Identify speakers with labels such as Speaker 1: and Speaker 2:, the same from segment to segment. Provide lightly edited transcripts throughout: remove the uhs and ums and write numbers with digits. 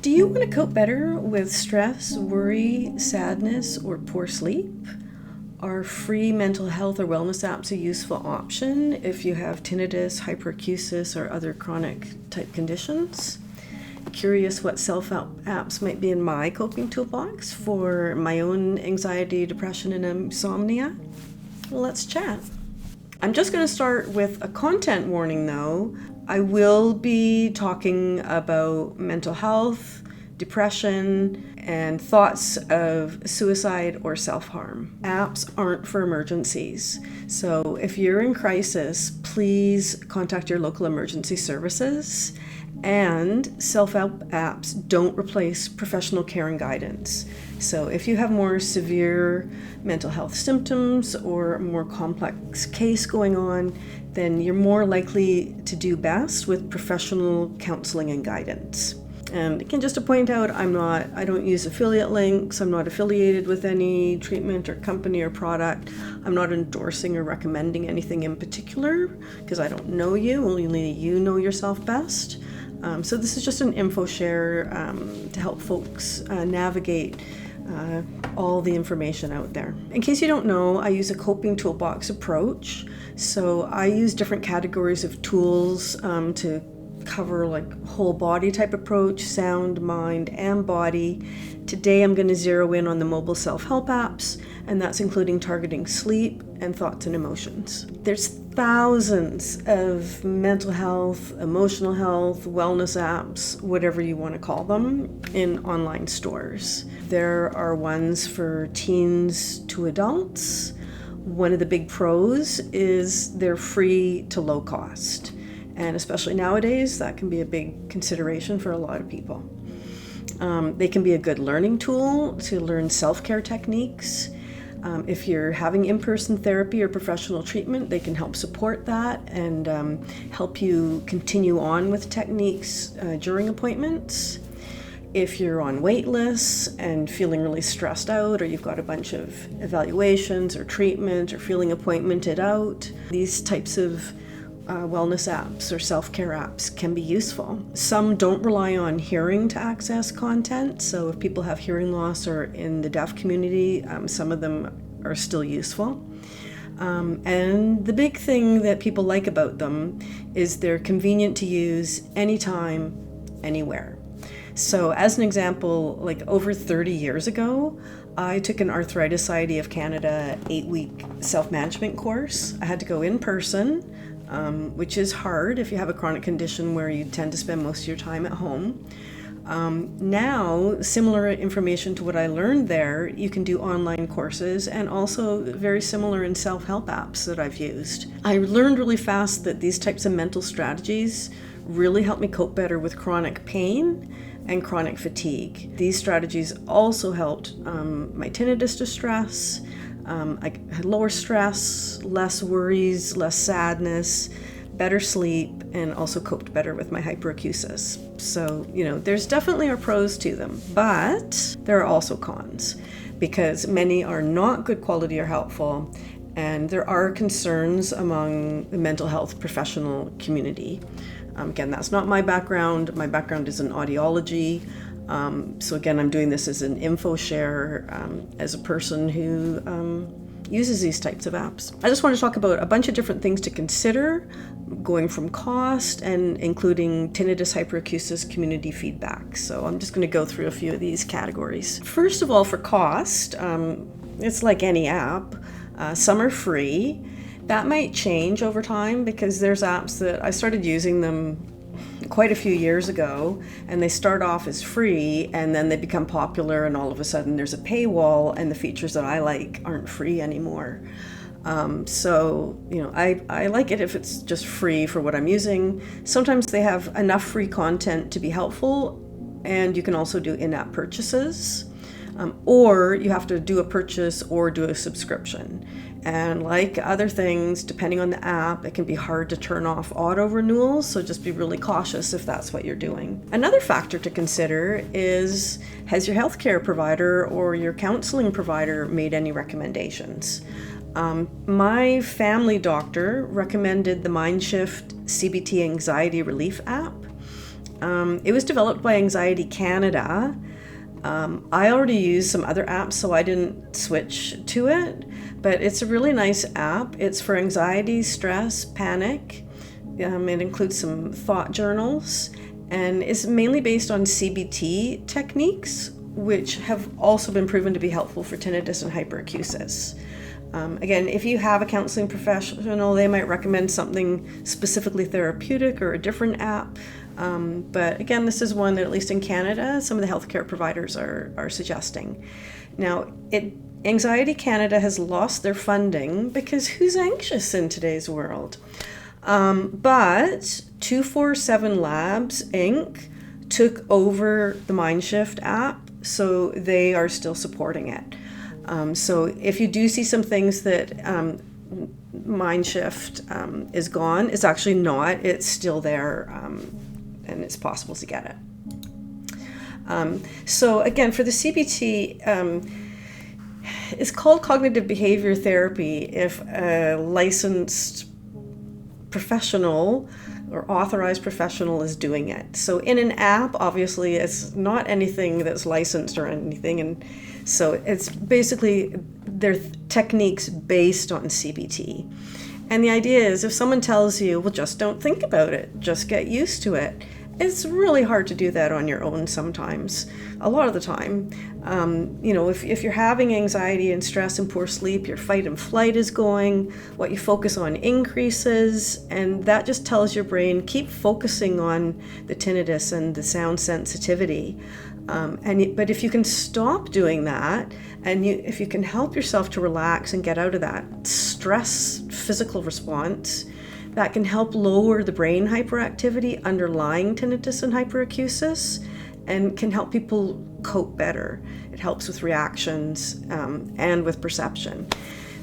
Speaker 1: Do you want to cope better with stress, worry, sadness, or poor sleep? Are free mental health or wellness apps a useful option if you have tinnitus, hyperacusis, or other chronic type conditions? Curious what self-help apps might be in my coping toolbox for my own anxiety, depression, and insomnia? Well, let's chat. I'm just going to start with a content warning though. I will be talking about mental health, depression, and thoughts of suicide or self-harm. Apps aren't for emergencies. So if you're in crisis, please contact your local emergency services. And self-help apps don't replace professional care and guidance. So if you have more severe mental health symptoms or a more complex case going on, then you're more likely to do best with professional counseling and guidance. And again, just to point out, I don't use affiliate links. I'm not affiliated with any treatment or company or product. I'm not endorsing or recommending anything in particular because I don't know you. Only you know yourself best. So this is just an info share to help folks navigate all the information out there. In case you don't know, I use a coping toolbox approach. So I use different categories of tools to cover like whole body type approach, sound, mind, and body. Today I'm going to zero in on the mobile self-help apps, and that's including targeting sleep and thoughts and emotions. There's thousands of mental health, emotional health, wellness apps, whatever you want to call them, in online stores. There are ones for teens to adults. One of the big pros is they're free to low cost. And especially nowadays, that can be a big consideration for a lot of people. They can be a good learning tool to learn self-care techniques. If you're having in-person therapy or professional treatment, they can help support that and help you continue on with techniques during appointments. If you're on wait lists and feeling really stressed out, or you've got a bunch of evaluations or treatment or feeling appointmented out, these types of wellness apps or self-care apps can be useful. Some don't rely on hearing to access content, so if people have hearing loss or in the deaf community, some of them are still useful. And the big thing that people like about them is they're convenient to use anytime, anywhere. So as an example, like over 30 years ago, I took an Arthritis Society of Canada 8-week self-management course. I had to go in person, which is hard if you have a chronic condition where you tend to spend most of your time at home. Now, similar information to what I learned there, you can do online courses, and also very similar in self-help apps that I've used. I learned really fast that these types of mental strategies really help me cope better with chronic pain and chronic fatigue. These strategies also helped my tinnitus distress. I had lower stress, less worries, less sadness, better sleep, and also coped better with my hyperacusis. So, there's definitely are pros to them, but there are also cons because many are not good quality or helpful, and there are concerns among the mental health professional community. Again, that's not my background. My background is in audiology. So again, I'm doing this as an info share as a person who uses these types of apps. I just want to talk about a bunch of different things to consider, going from cost and including tinnitus, hyperacusis, community feedback. So I'm just going to go through a few of these categories. First of all, for cost, it's like any app. Some are free. That might change over time because there's apps that I started using them quite a few years ago, and they start off as free and then they become popular, and all of a sudden there's a paywall and the features that I like aren't free anymore. So I like it if it's just free for what I'm using. Sometimes they have enough free content to be helpful, and you can also do in-app purchases, or you have to do a purchase or do a subscription. And like other things, depending on the app, it can be hard to turn off auto renewals, so just be really cautious if that's what you're doing. Another factor to consider is, has your healthcare provider or your counseling provider made any recommendations? My family doctor recommended the Mindshift CBT anxiety relief app. It was developed by Anxiety Canada. I already used some other apps, so I didn't switch to it, but it's a really nice app. It's for anxiety, stress, panic. It includes some thought journals, and it's mainly based on CBT techniques, which have also been proven to be helpful for tinnitus and hyperacusis. Again, if you have a counseling professional, they might recommend something specifically therapeutic or a different app. But again, this is one that, at least in Canada, some of the healthcare providers are suggesting. Now, Anxiety Canada has lost their funding because who's anxious in today's world? But 247 Labs Inc. took over the Mindshift app, so they are still supporting it. So if you do see some things that Mindshift is gone, it's actually not. It's still there, and it's possible to get it. So again, for the CBT, it's called cognitive behavior therapy if a licensed professional or authorized professional is doing it. So in an app, obviously, it's not anything that's licensed or anything, and so it's basically their techniques based on CBT. And the idea is, if someone tells you, well, just don't think about it, just get used to it, it's really hard to do that on your own sometimes, a lot of the time. If you're having anxiety and stress and poor sleep, your fight and flight is going, what you focus on increases, and that just tells your brain, keep focusing on the tinnitus and the sound sensitivity. But if you can stop doing that, and if you can help yourself to relax and get out of that stress physical response, that can help lower the brain hyperactivity underlying tinnitus and hyperacusis, and can help people cope better. It helps with reactions and with perception.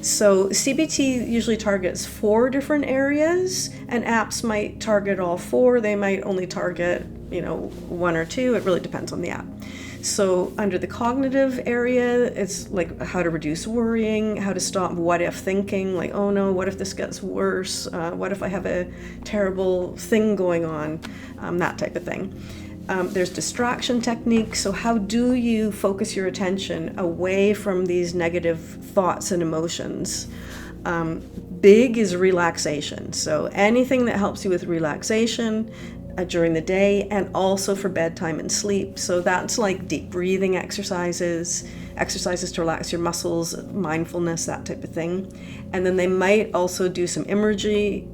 Speaker 1: So CBT usually targets 4 different areas, and apps might target all 4. They might only target 1 or 2. It really depends on the app. So under the cognitive area, it's like how to reduce worrying, how to stop what if thinking, like, oh no, what if this gets worse? What if I have a terrible thing going on? That type of thing. There's distraction techniques. So how do you focus your attention away from these negative thoughts and emotions? Big is relaxation. So anything that helps you with relaxation during the day, and also for bedtime and sleep. So that's like deep breathing exercises to relax your muscles, mindfulness, that type of thing. And then they might also do some imagery,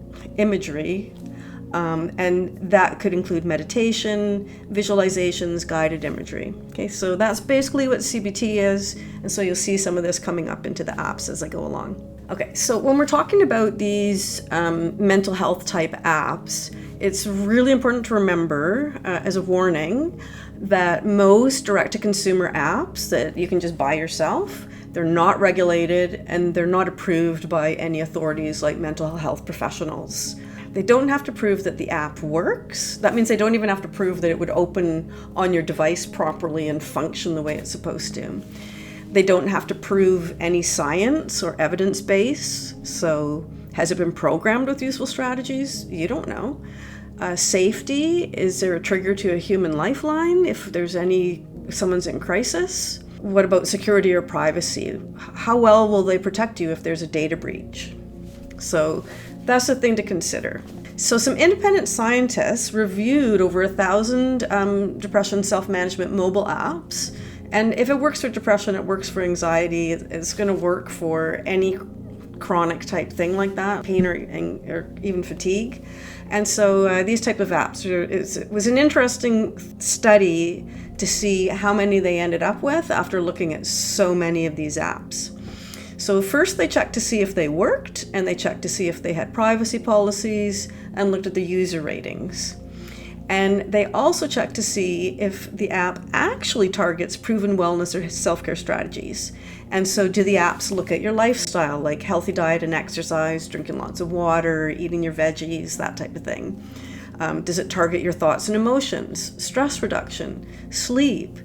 Speaker 1: and that could include meditation, visualizations, guided imagery. Okay, so that's basically what CBT is, and so you'll see some of this coming up into the apps as I go along. Okay, so when we're talking about these mental health type apps, it's really important to remember, as a warning, that most direct-to-consumer apps that you can just buy yourself, they're not regulated and they're not approved by any authorities like mental health professionals. They don't have to prove that the app works. That means they don't even have to prove that it would open on your device properly and function the way it's supposed to. They don't have to prove any science or evidence base. So has it been programmed with useful strategies? You don't know. Safety, is there a trigger to a human lifeline if someone's in crisis? What about security or privacy? How well will they protect you if there's a data breach? So that's the thing to consider. So some independent scientists reviewed over 1,000 depression self-management mobile apps. And if it works for depression, it works for anxiety. It's going to work for any chronic type thing like that, pain or even fatigue. And so these type of apps, it was an interesting study to see how many they ended up with after looking at so many of these apps. So first they checked to see if they worked, and they checked to see if they had privacy policies, and looked at the user ratings. And they also checked to see if the app actually targets proven wellness or self-care strategies. And so do the apps look at your lifestyle, like healthy diet and exercise, drinking lots of water, eating your veggies, that type of thing? Does it target your thoughts and emotions, stress reduction, sleep?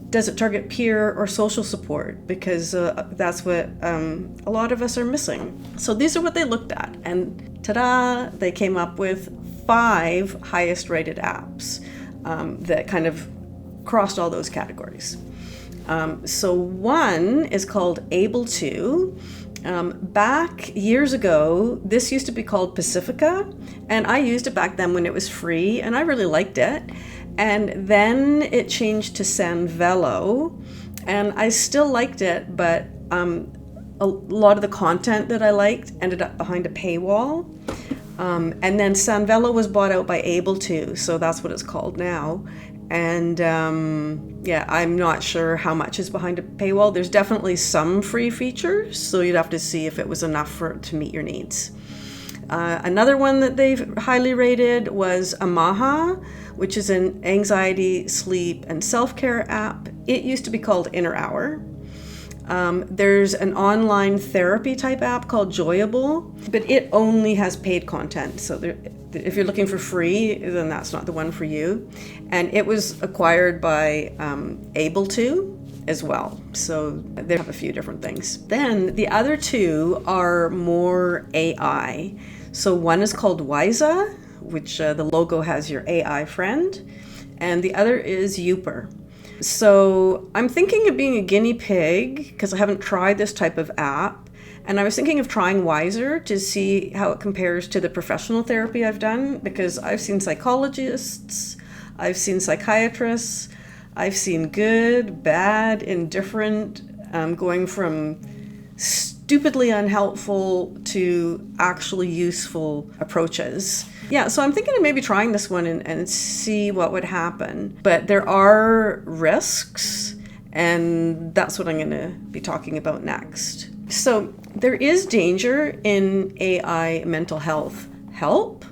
Speaker 1: Does it target peer or social support? Because that's what a lot of us are missing. So these are what they looked at. And ta-da, they came up with 5 highest rated apps. that kind of crossed all those categories. So one is called AbleTo. Back years ago, this used to be called Pacifica, and I used it back then when it was free, and I really liked it. And then it changed to Sanvelo, and I still liked it, but a lot of the content that I liked ended up behind a paywall. And then Sanvelo was bought out by AbleTo, so that's what it's called now. And I'm not sure how much is behind a paywall. There's definitely some free features, so you'd have to see if it was enough to meet your needs. Another one that they've highly rated was Amaha, which is an anxiety, sleep, and self-care app. It used to be called Inner Hour. There's an online therapy type app called Joyable, but it only has paid content. So if you're looking for free, then that's not the one for you. And it was acquired by AbleTo as well. So they have a few different things. Then the other two are more AI. So one is called Wysa, which the logo has your AI friend, and the other is Youper. So I'm thinking of being a guinea pig because I haven't tried this type of app. And I was thinking of trying Wysa to see how it compares to the professional therapy I've done, because I've seen psychologists, I've seen psychiatrists, I've seen good, bad, indifferent, going from stupidly unhelpful to actually useful approaches. Yeah, so I'm thinking of maybe trying this one and see what would happen. But there are risks, and that's what I'm going to be talking about next. So there is danger in AI mental health help,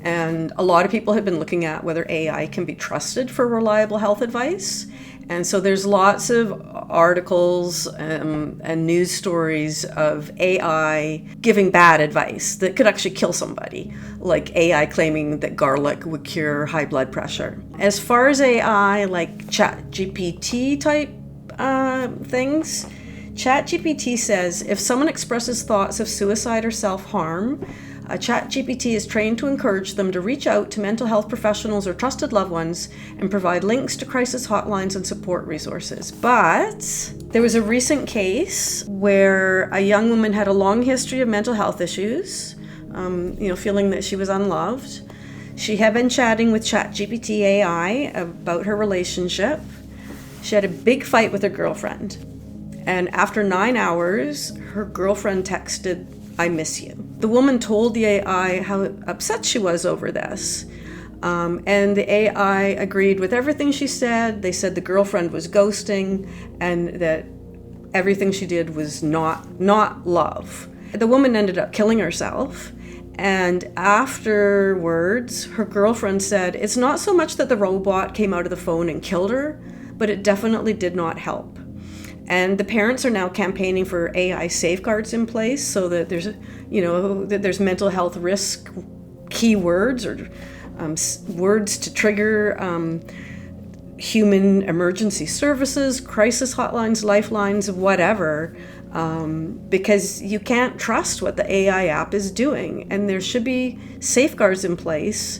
Speaker 1: and a lot of people have been looking at whether AI can be trusted for reliable health advice. And so there's lots of articles and news stories of AI giving bad advice that could actually kill somebody, like AI claiming that garlic would cure high blood pressure. As far as AI, like ChatGPT type things, ChatGPT says if someone expresses thoughts of suicide or self-harm, ChatGPT is trained to encourage them to reach out to mental health professionals or trusted loved ones and provide links to crisis hotlines and support resources. But there was a recent case where a young woman had a long history of mental health issues, feeling that she was unloved. She had been chatting with ChatGPT AI about her relationship. She had a big fight with her girlfriend. And after 9 hours, her girlfriend texted, "I miss you." The woman told the AI how upset she was over this. And the AI agreed with everything she said. They said the girlfriend was ghosting and that everything she did was not love. The woman ended up killing herself. And afterwards, her girlfriend said, it's not so much that the robot came out of the phone and killed her, but it definitely did not help. And the parents are now campaigning for AI safeguards in place so that there's mental health risk keywords or words to trigger human emergency services, crisis hotlines, lifelines, whatever, because you can't trust what the AI app is doing. And there should be safeguards in place,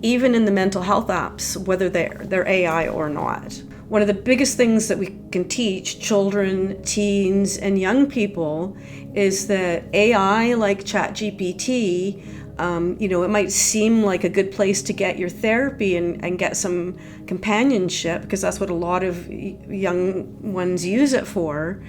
Speaker 1: even in the mental health apps, whether they're AI or not. One of the biggest things that we can teach children, teens, and young people is that AI, like ChatGPT, it might seem like a good place to get your therapy and get some companionship, because that's what a lot of young ones use it for.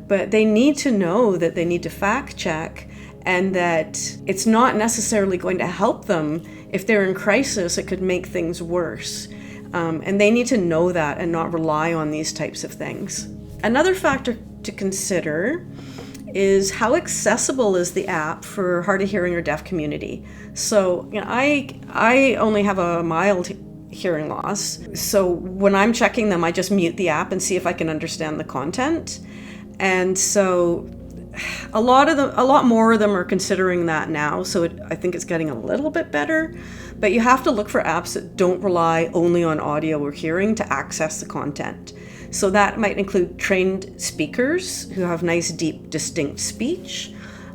Speaker 1: But they need to know that they need to fact check and that it's not necessarily going to help them. If they're in crisis, it could make things worse. And they need to know that and not rely on these types of things. Another factor to consider is how accessible is the app for hard of hearing or deaf community. So, I only have a mild hearing loss. So when I'm checking them, I just mute the app and see if I can understand the content. And so a lot more of them are considering that now. So I think it's getting a little bit better. But you have to look for apps that don't rely only on audio or hearing to access the content. So that might include trained speakers who have nice, deep, distinct speech,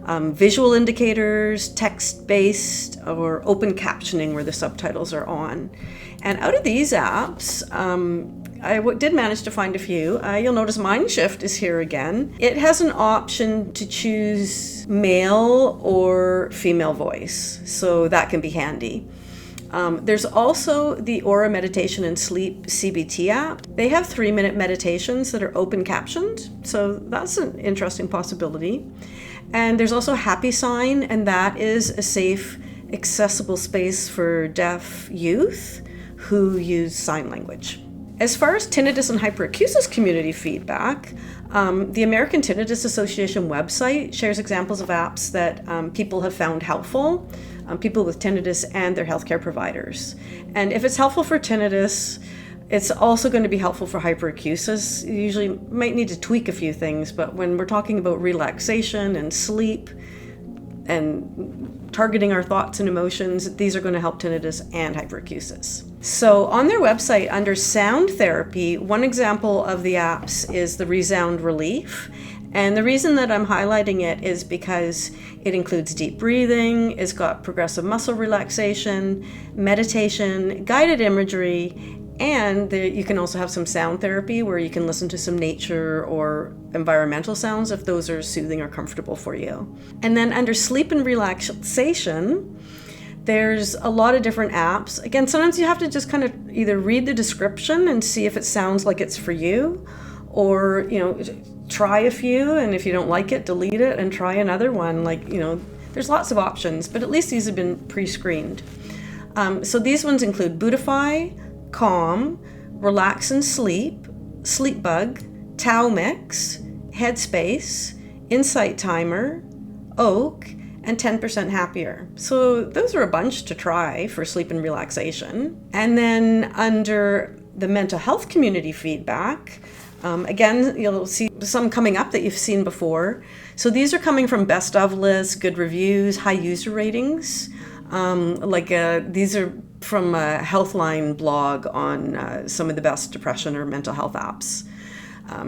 Speaker 1: visual indicators, text-based, or open captioning where the subtitles are on. And out of these apps, I did manage to find a few. You'll notice Mindshift is here again. It has an option to choose male or female voice, so that can be handy. There's also the Aura Meditation and Sleep CBT app. They have 3-minute meditations that are open captioned, so that's an interesting possibility. And there's also HappiSign, and that is a safe, accessible space for deaf youth who use sign language. As far as tinnitus and hyperacusis community feedback, the American Tinnitus Association website shares examples of apps that people have found helpful, people with tinnitus and their healthcare providers. And if it's helpful for tinnitus, it's also going to be helpful for hyperacusis. You usually might need to tweak a few things, but when we're talking about relaxation and sleep and targeting our thoughts and emotions, these are going to help tinnitus and hyperacusis. So on their website, under sound therapy, one example of the apps is the Resound Relief. And the reason that I'm highlighting it is because it includes deep breathing, it's got progressive muscle relaxation, meditation, guided imagery, and you can also have some sound therapy where you can listen to some nature or environmental sounds if those are soothing or comfortable for you. And then under sleep and relaxation, there's a lot of different apps. Again, sometimes you have to just kind of either read the description and see if it sounds like it's for you, or, try a few, and if you don't like it, delete it and try another one. There's lots of options, but at least these have been pre-screened. So these ones include Buddhify, Calm, Relax and Sleep, Sleepbug, Tau Mix, Headspace, Insight Timer, Oak, and 10% Happier. So those are a bunch to try for sleep and relaxation. And then under the mental health community feedback, again, you'll see some coming up that you've seen before. So these are coming from best of lists, good reviews, high user ratings. These are from a Healthline blog on some of the best depression or mental health apps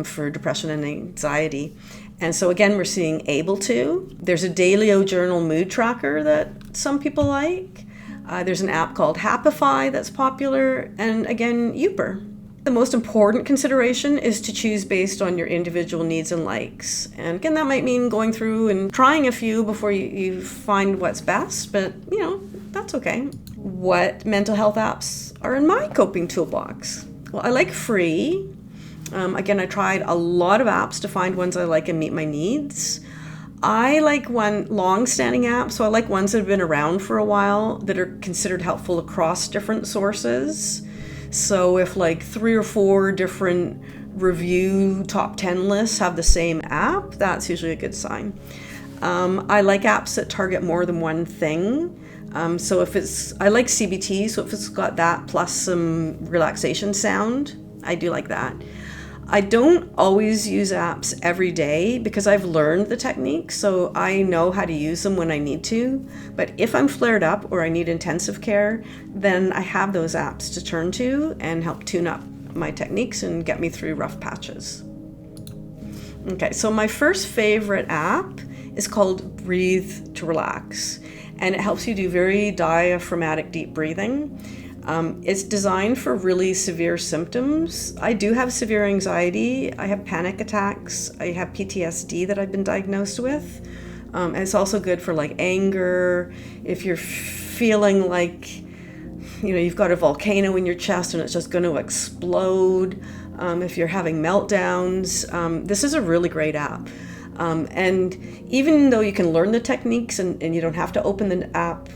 Speaker 1: for depression and anxiety. And so again, we're seeing AbleTo. There's a Daylio journal mood tracker that some people like. There's an app called Happify that's popular. And again, Youper. The most important consideration is to choose based on your individual needs and likes. And again, that might mean going through and trying a few before you find what's best, but that's okay. What mental health apps are in my coping toolbox? Well, I like free. Again, I tried a lot of apps to find ones I like and meet my needs. I like one long-standing app, so I like ones that have been around for a while that are considered helpful across different sources. So if 3 or 4 different review top 10 lists have the same app, that's usually a good sign. I like apps that target more than one thing. I like CBT, so if it's got that plus some relaxation sound, I do like that. I don't always use apps every day because I've learned the techniques, so I know how to use them when I need to. But if I'm flared up or I need intensive care, then I have those apps to turn to and help tune up my techniques and get me through rough patches. Okay, so my first favorite app is called Breathe to Relax, and it helps you do very diaphragmatic deep breathing. It's designed for really severe symptoms. I do have severe anxiety. I have panic attacks. I have PTSD that I've been diagnosed with. And it's also good for anger. If you're feeling like, you've got a volcano in your chest and it's just going to explode. If you're having meltdowns, this is a really great app. And even though you can learn the techniques and you don't have to open the app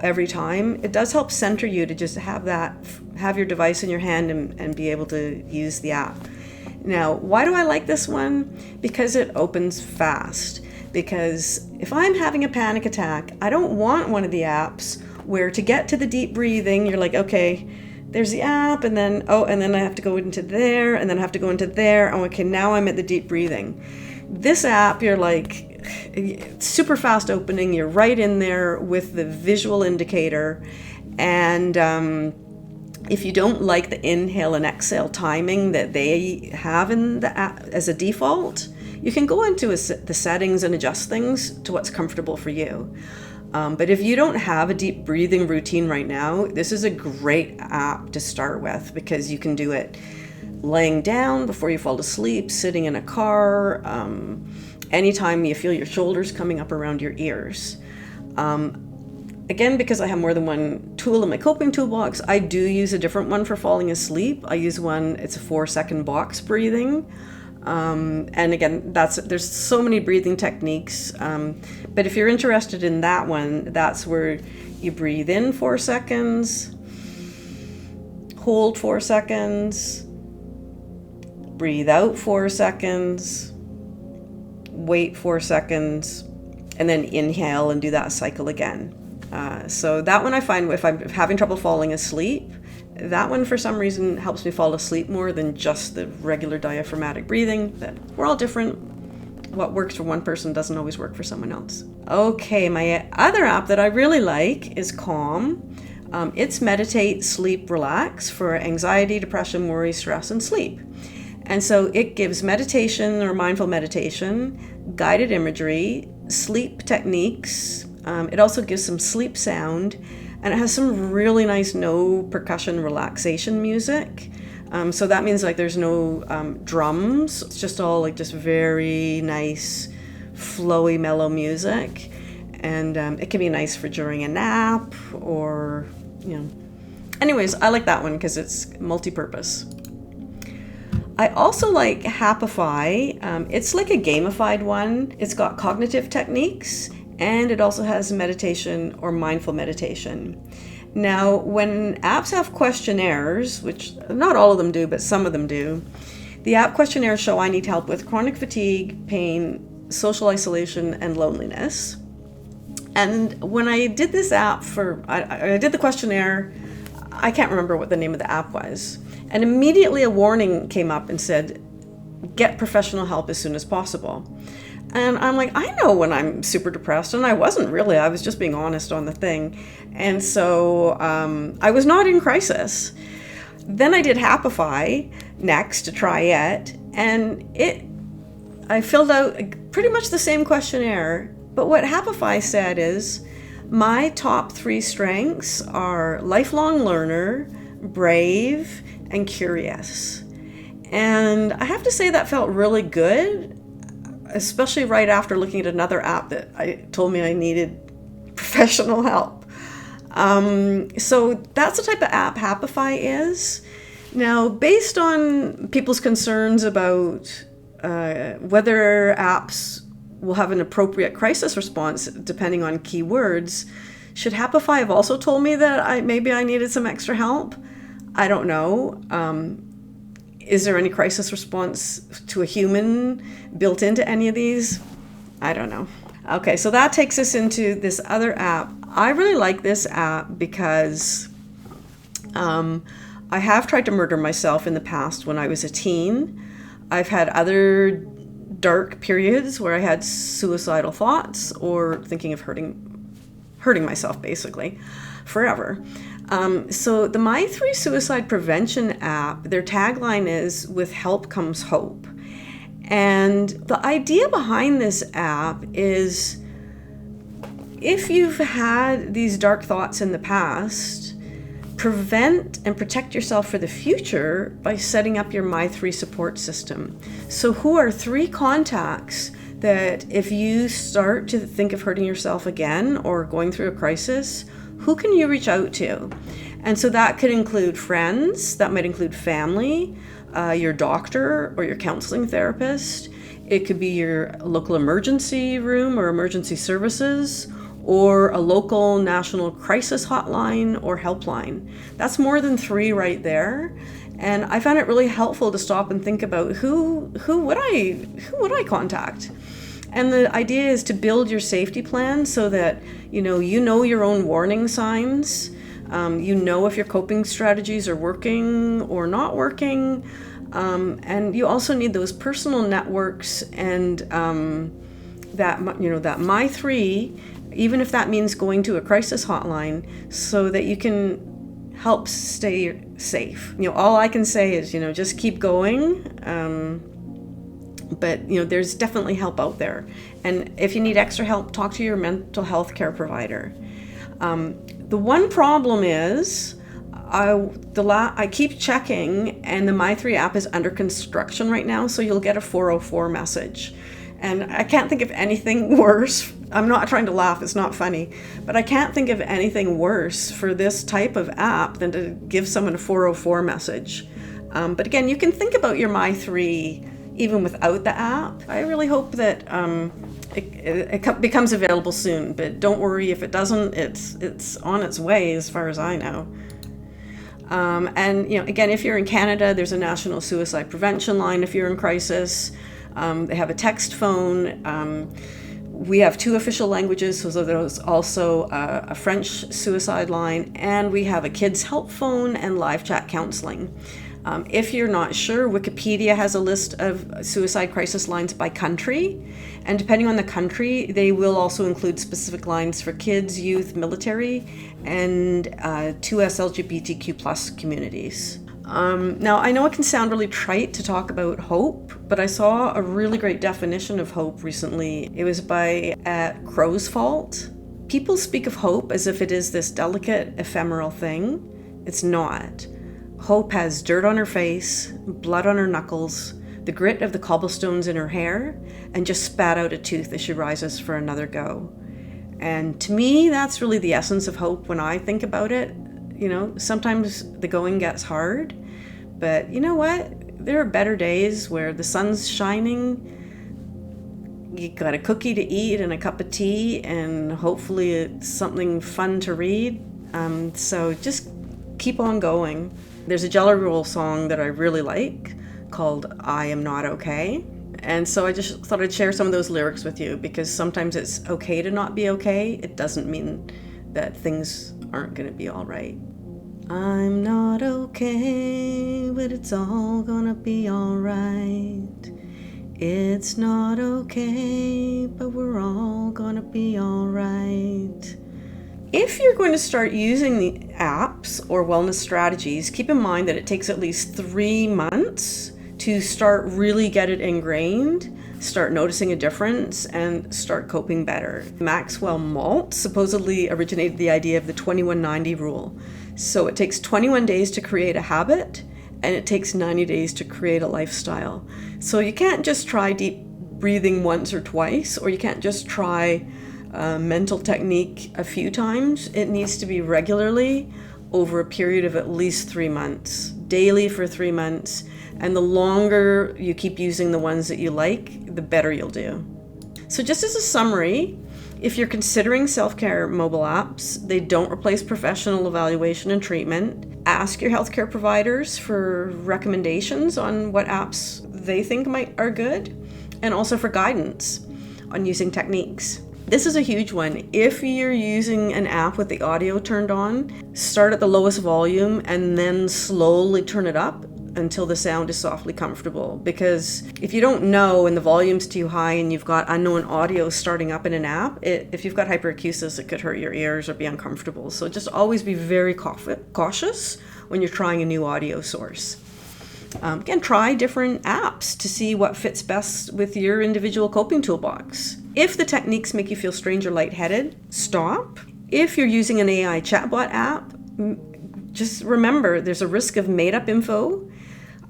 Speaker 1: every time, it does help center you to just have your device in your hand and be able to use the app. Now, why do I like this one? Because it opens fast. Because if I'm having a panic attack, I don't want one of the apps where to get to the deep breathing, you're like, okay, there's the app, and then I have to go into there, and then I have to go into there. Oh, okay, now I'm at the deep breathing. This app, you're like, super fast opening, you're right in there with the visual indicator, and if you don't like the inhale and exhale timing that they have in the app as a default, you can go into the settings and adjust things to what's comfortable for you. But if you don't have a deep breathing routine right now, this is a great app to start with, because you can do it laying down before you fall asleep, sitting in a car, anytime you feel your shoulders coming up around your ears. Again, because I have more than one tool in my coping toolbox, I do use a different one for falling asleep. I use one, it's a 4-second box breathing. And again, there's so many breathing techniques. But if you're interested in that one, that's where you breathe in 4 seconds, hold 4 seconds, breathe out 4 seconds, wait 4 seconds, and then inhale and do that cycle again. So that one I find, if I'm having trouble falling asleep, that one for some reason helps me fall asleep more than just the regular diaphragmatic breathing. But we're all different. What works for one person doesn't always work for someone else. Okay, my other app that I really like is Calm. It's meditate, sleep, relax for anxiety, depression, worry, stress, and sleep. And so it gives meditation or mindful meditation, guided imagery, sleep techniques. It also gives some sleep sound, and it has some really nice no percussion relaxation music. So that means like there's no drums. It's just all like just very nice, flowy, mellow music. And it can be nice for during a nap or, Anyways, I like that one because it's multi-purpose. I also like Happify. It's like a gamified one. It's got cognitive techniques, and it also has meditation or mindful meditation. Now, when apps have questionnaires, which not all of them do, but some of them do, the app questionnaires show I need help with chronic fatigue, pain, social isolation, and loneliness. And when I did this app I did the questionnaire, I can't remember what the name of the app was. And immediately a warning came up and said, get professional help as soon as possible. And I'm like, I know when I'm super depressed, and I wasn't really, I was just being honest on the thing. And so I was not in crisis. Then I did Happify next to try it, and I filled out pretty much the same questionnaire, but what Happify said is, my top 3 strengths are lifelong learner, brave, and curious. And I have to say that felt really good, especially right after looking at another app that told me I needed professional help. So that's the type of app Happify is. Now, based on people's concerns about whether apps will have an appropriate crisis response depending on keywords, should Happify have also told me that maybe I needed some extra help? I don't know. Is there any crisis response to a human built into any of these? I don't know. Okay, so that takes us into this other app. I really like this app because I have tried to murder myself in the past when I was a teen. I've had other dark periods where I had suicidal thoughts or thinking of hurting myself, basically, forever. So the My 3 Suicide Prevention app, their tagline is, with help comes hope. And the idea behind this app is, if you've had these dark thoughts in the past, prevent and protect yourself for the future by setting up your My 3 support system. So who are 3 contacts that if you start to think of hurting yourself again or going through a crisis, who can you reach out to? And so that could include friends, that might include family, your doctor or your counseling therapist. It could be your local emergency room or emergency services, or a local national crisis hotline or helpline. That's more than 3 right there. And I found it really helpful to stop and think about who would I contact? And the idea is to build your safety plan so that you know your own warning signs. You know if your coping strategies are working or not working. And you also need those personal networks and that My 3, even if that means going to a crisis hotline, so that you can help stay safe. All I can say is, just keep going. But, there's definitely help out there. And if you need extra help, talk to your mental health care provider. The one problem is I keep checking, and the My3 app is under construction right now, so you'll get a 404 message. And I can't think of anything worse. I'm not trying to laugh, it's not funny, but I can't think of anything worse for this type of app than to give someone a 404 message. But again, you can think about your My3 even without the app. I really hope that it becomes available soon, but don't worry if it doesn't. It's on its way as far as I know. And again, if you're in Canada, there's a national suicide prevention line if you're in crisis. They have a text phone. We have 2 official languages, so there's also a French suicide line, and we have a kids help phone and live chat counseling. If you're not sure, Wikipedia has a list of suicide crisis lines by country, and depending on the country, they will also include specific lines for kids, youth, military, and 2S LGBTQ+ communities. Now, I know it can sound really trite to talk about hope, but I saw a really great definition of hope recently. It was by Crow's Fault. People speak of hope as if it is this delicate, ephemeral thing. It's not. Hope has dirt on her face, blood on her knuckles, the grit of the cobblestones in her hair, and just spat out a tooth as she rises for another go. And to me, that's really the essence of hope when I think about it. Sometimes the going gets hard, but you know what? There are better days where the sun's shining, you got a cookie to eat and a cup of tea, and hopefully it's something fun to read. So just keep on going. There's a Jelly Roll song that I really like called I Am Not Okay. And so I just thought I'd share some of those lyrics with you, because sometimes it's okay to not be okay. It doesn't mean that things aren't going to be all right. I'm not okay, but it's all gonna be all right. It's not okay, but we're all gonna be all right. If you're going to start using the apps or wellness strategies, keep in mind that it takes at least 3 months to start really get it ingrained, start noticing a difference, and start coping better. Maxwell Maltz supposedly originated the idea of the 2190 rule. So it takes 21 days to create a habit, and it takes 90 days to create a lifestyle. So you can't just try deep breathing once or twice, or you can't just try mental technique a few times. It needs to be regularly over a period of at least 3 months, daily for 3 months. And the longer you keep using the ones that you like, the better you'll do. So just as a summary, if you're considering self-care mobile apps, they don't replace professional evaluation and treatment. Ask your healthcare providers for recommendations on what apps they think are good, and also for guidance on using techniques. This is a huge one. If you're using an app with the audio turned on, start at the lowest volume and then slowly turn it up until the sound is softly comfortable. Because if you don't know and the volume's too high and you've got unknown audio starting up in an app, if you've got hyperacusis, it could hurt your ears or be uncomfortable. So just always be very cautious when you're trying a new audio source. Again, try different apps to see what fits best with your individual coping toolbox. If the techniques make you feel strange or lightheaded, stop. If you're using an AI chatbot app, just remember there's a risk of made-up info.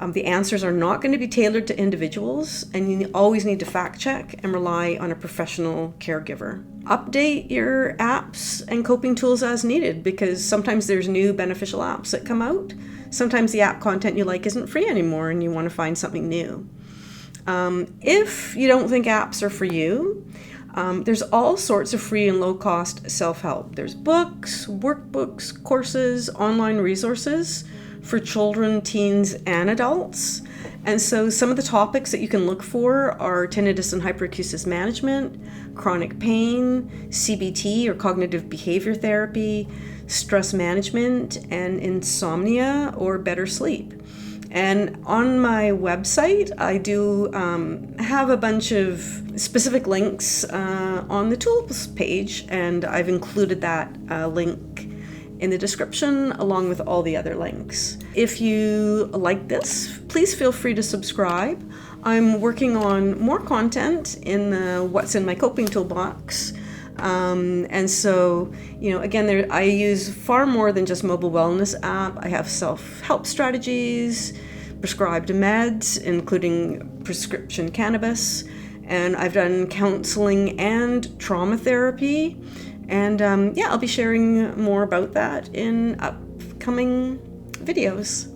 Speaker 1: The answers are not going to be tailored to individuals, and you always need to fact check and rely on a professional caregiver. Update your apps and coping tools as needed, because sometimes there's new beneficial apps that come out. Sometimes the app content you like isn't free anymore and you want to find something new. If you don't think apps are for you, there's all sorts of free and low-cost self-help. There's books, workbooks, courses, online resources for children, teens, and adults. And so some of the topics that you can look for are tinnitus and hyperacusis management, chronic pain, CBT or cognitive behavior therapy, stress management, and insomnia or better sleep. And on my website, I do have a bunch of specific links on the tools page, and I've included that link in the description, along with all the other links. If you like this, please feel free to subscribe. I'm working on more content in the What's in My Coping Toolbox. And so, again, I use far more than just mobile wellness app. I have self-help strategies, prescribed meds, including prescription cannabis, and I've done counseling and trauma therapy. And I'll be sharing more about that in upcoming videos.